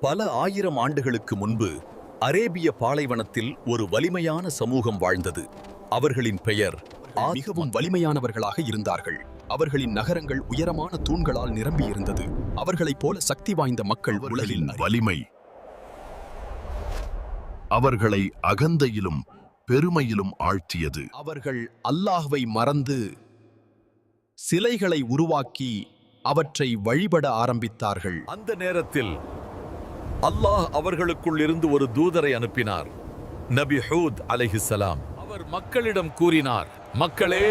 பல ஆயிரம் ஆண்டுகளுக்கு முன்பு அரேபிய பாலைவனத்தில் ஒரு வலிமையான சமூகம் வாழ்ந்தது. அவர்களின் பெயர் மிகவும் வலிமையானவர்களாக இருந்தார்கள். அவர்களின் நகரங்கள் உயரமான தூண்களால் நிரம்பியிருந்தது. அவர்களைப் போல சக்தி வாய்ந்த மக்கள் உலகில் வலிமை அவர்களை அகந்தையிலும் பெருமையிலும் ஆழ்த்தியது. அவர்கள் அல்லாஹ்வை மறந்து சிலைகளை உருவாக்கி அவற்றை வழிபட ஆரம்பித்தார்கள். அந்த நேரத்தில் அல்லாஹ் அவர்களுக்குள் இருந்து ஒரு தூதரை அனுப்பினார், நபி ஹூத் அலைஹிஸ்ஸலாம். அவர் மக்களிடம் கூறினார், மக்களே,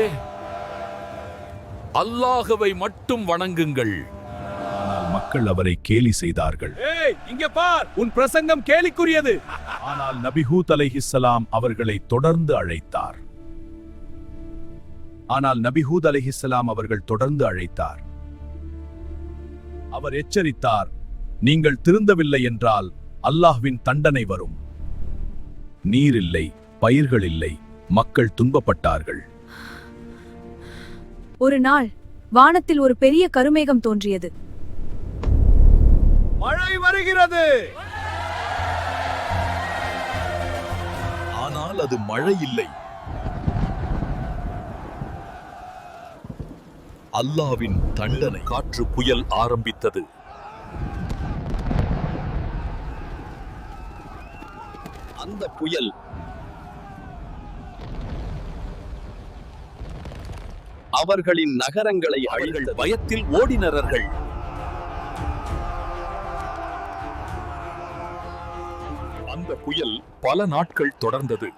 அல்லாஹ்வை மட்டும் வணங்குங்கள். ஆனால் மக்கள் அவரை கேலி செய்தார்கள். இங்க பார், உன் பிரசங்கம் கேலிக்குரியது. ஆனால் நபி ஹூத் அலைஹிஸ்ஸலாம் அவர்களை தொடர்ந்து அழைத்தார். அவர்கள் தொடர்ந்து அழைத்தார். அவர் எச்சரித்தார், நீங்கள் திருந்தவில்லை என்றால் அல்லாஹ்வின் தண்டனை வரும். நீர் இல்லை, பயிர்கள் இல்லை, மக்கள் துன்பப்பட்டார்கள். ஒரு நாள் வானத்தில் ஒரு பெரிய கருமேகம் தோன்றியது. மழை வருகிறது. ஆனால் அது மழை இல்லை. அல்லாஹ்வின் தண்டனை. காற்று புயல் ஆரம்பித்தது. அந்த புயல் அவர்களின் நகரங்களை அழித்தது. பயத்தில் ஓடினர்கள். அந்த புயல் பல நாட்கள் தொடர்ந்தது.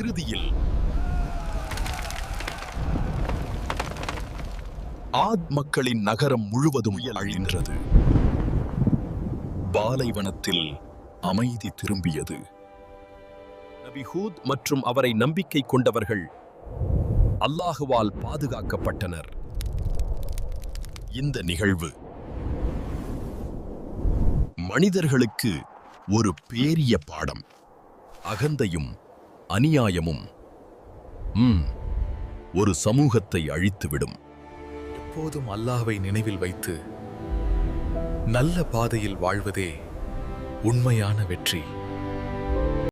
இறுதியில் ஆத் மக்களின் நகரம் முழுவதும் அழிந்தது. பாலைவனத்தில் அமைதி திரும்பியது. நபி ஹூத் மற்றும் அவரை நம்பிக்கை கொண்டவர்கள் அல்லாஹுவால் பாதுகாக்கப்பட்டனர். இந்த நிகழ்வு மனிதர்களுக்கு ஒரு பேரிய பாடம். அகந்தையும் அநியாயமும் ஒரு சமூகத்தை அழித்துவிடும். எப்போதும் அல்லாஹ்வை நினைவில் வைத்து நல்ல பாதையில் வாழ்வதே உண்மையான வெற்றி.